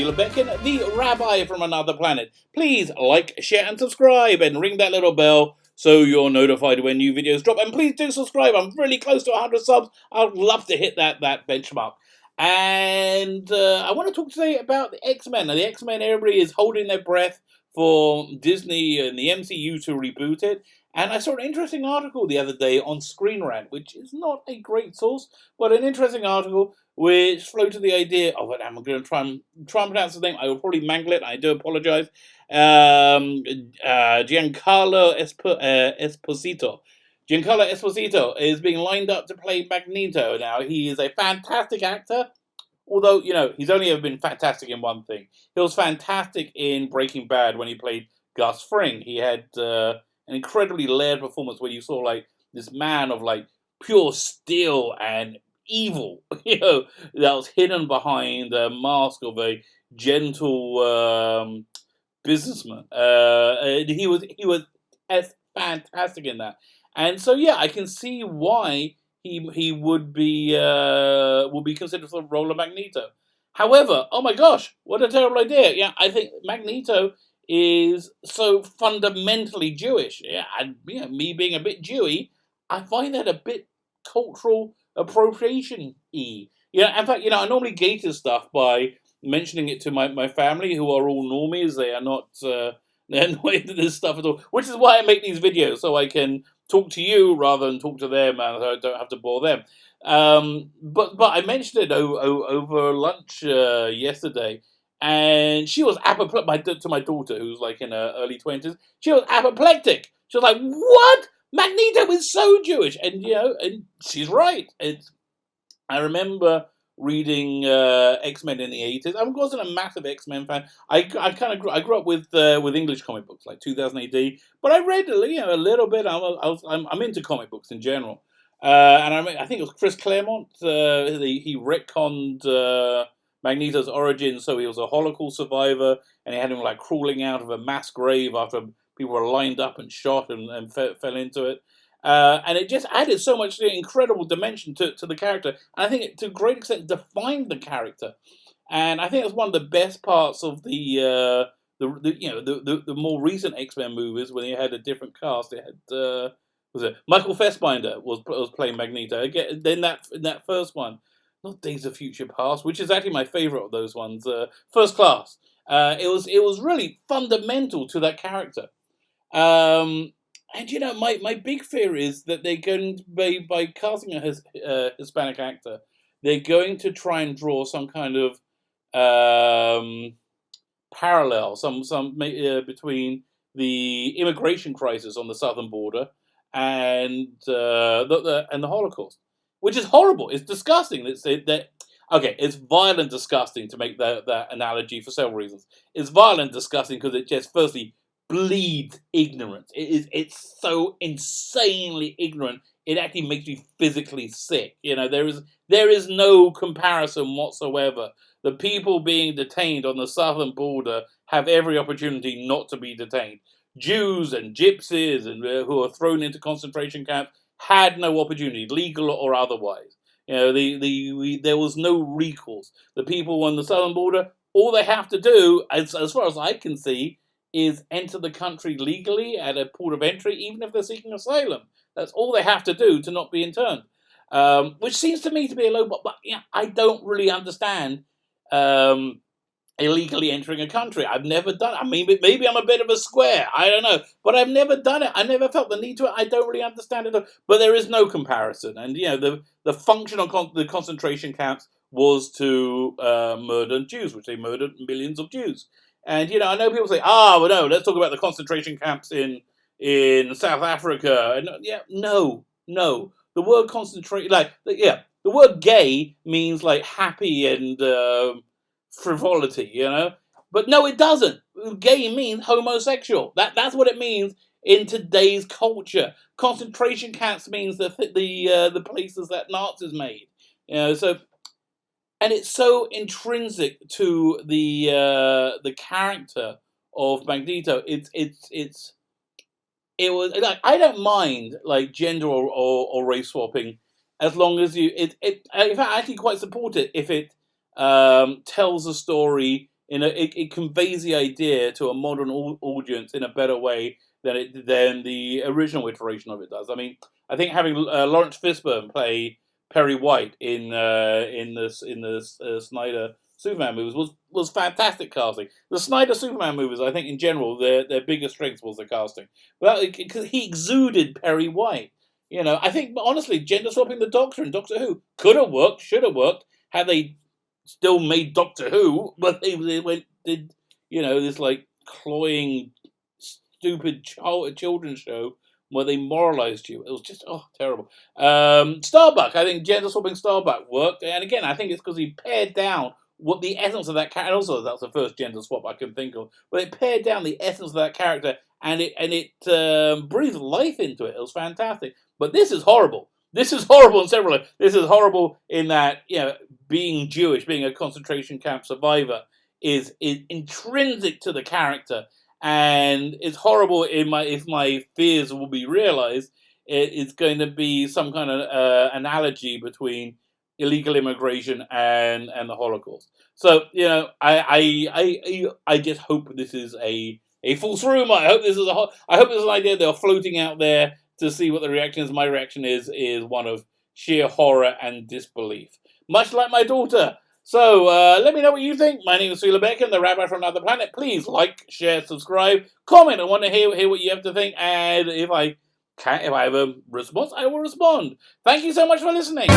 Lebekin, the rabbi from another planet. Please like, share, and subscribe, and ring that little bell so you're notified when new videos drop. And please do subscribe. I'm really close to 100 subs. I'd love to hit that benchmark. And I want to talk today about the X-Men. Now, the X-Men, everybody is holding their breath for Disney and the MCU to reboot it. And I saw an interesting article the other day on Screen Rant, which is not a great source, but an interesting article which floated the idea of it. I'm going to try and pronounce his name. I will probably mangle it. I do apologize. Giancarlo Esposito. Giancarlo Esposito is being lined up to play Magneto. Now, he is a fantastic actor, although, he's only ever been fantastic in one thing. He was fantastic in Breaking Bad when he played Gus Fring. He had an incredibly layered performance where you saw, this man of, pure steel and evil, that was hidden behind a mask of a gentle businessman. He was as fantastic in that. And so, I can see why he would be considered for the role of Magneto. However, oh my gosh, what a terrible idea! Yeah, I think Magneto is so fundamentally Jewish. Yeah, and me being a bit Jewy, I find that a bit cultural appropriation-y. In fact, I normally gauge this stuff by mentioning it to my family, who are all normies. They are not they're not into this stuff at all. Which is why I make these videos, so I can talk to you rather than talk to them, and I don't have to bore them. But I mentioned it over lunch yesterday, and she was apoplectic. To my daughter, who's in her early 20s, she was apoplectic. She was like, "What? Magneto is so Jewish," and and she's right. I remember reading X-Men in the 80s. I wasn't a massive X-Men fan. I grew up with English comic books, like 2000 AD, but I read a little bit. I'm into comic books in general, and I think it was Chris Claremont. He retconned Magneto's origin, so he was a Holocaust survivor, and he had him crawling out of a mass grave after people were lined up and shot and fell into it. And it just added so much incredible dimension to the character. And I think it, to a great extent, defined the character. And I think it's one of the best parts of the more recent X-Men movies, when you had a different cast. It had Michael Fassbender was playing Magneto again. Then that first one, not Days of Future Past, which is actually my favorite of those ones. First Class. It was really fundamental to that character. And my big fear is that they're going to by casting a Hispanic actor, they're going to try and draw some kind of parallel, between the immigration crisis on the southern border and the Holocaust, which is horrible. It's disgusting. It's violent, and disgusting to make that analogy for several reasons. It's violent, and disgusting because it just firstly bleeds ignorance. It's so insanely ignorant. It actually makes me physically sick. There is no comparison whatsoever. The people being detained on the southern border have every opportunity not to be detained. Jews and gypsies and who are thrown into concentration camps had no opportunity, legal or otherwise. There was no recourse. The people on the southern border, all they have to do, as far as I can see, is enter the country legally at a port of entry, even if they're seeking asylum. That's all they have to do to not be interned. Which seems to me to be a low bar, but I don't really understand illegally entering a country. I've never done it. I mean, maybe I'm a bit of a square. I don't know. But I've never done it. I never felt the need to. I don't really understand it. But there is no comparison. And, the function of the concentration camps was to murder Jews, which they murdered millions of Jews. And, I know people say, well, no, let's talk about the concentration camps in South Africa. And no. The word concentrate, the word gay means happy and frivolity, But no, it doesn't. Gay means homosexual. That's what it means in today's culture. Concentration camps means the places that Nazis made. And it's so intrinsic to the character of Magneto. I don't mind gender or race swapping, as long as in fact, I actually quite support it if it tells a story it conveys the idea to a modern audience in a better way than the original iteration of it does. I mean, I think having Lawrence Fishburne play Perry White in the Snyder Superman movies was fantastic casting. The Snyder Superman movies, I think, in general, their biggest strength was the casting, but because he exuded Perry White. I think honestly, gender swapping the Doctor in Doctor Who could have worked, should have worked, had they still made Doctor Who, but they did this like cloying, stupid children's show where they moralized you. It was just terrible. Starbuck, I think gender swapping Starbuck worked, and again, I think it's because he pared down what the essence of that character. And also, that's the first gender swap I can think of, but it pared down the essence of that character, and it breathed life into it. It was fantastic. But this is horrible. This is horrible in several ways. This is horrible in that being Jewish, being a concentration camp survivor, is intrinsic to the character. And it's horrible if my fears will be realized. It's going to be some kind of analogy between illegal immigration and the Holocaust. So I just hope this is a false rumor. I hope this is an idea they're floating out there to see what the reaction is. My reaction is one of sheer horror and disbelief, much like my daughter. So let me know what you think. My name is Sula Beckham, the Rabbi from Another Planet. Please like, share, subscribe, comment. I want to hear what you have to think, and if I have a response, I will respond. Thank you so much for listening.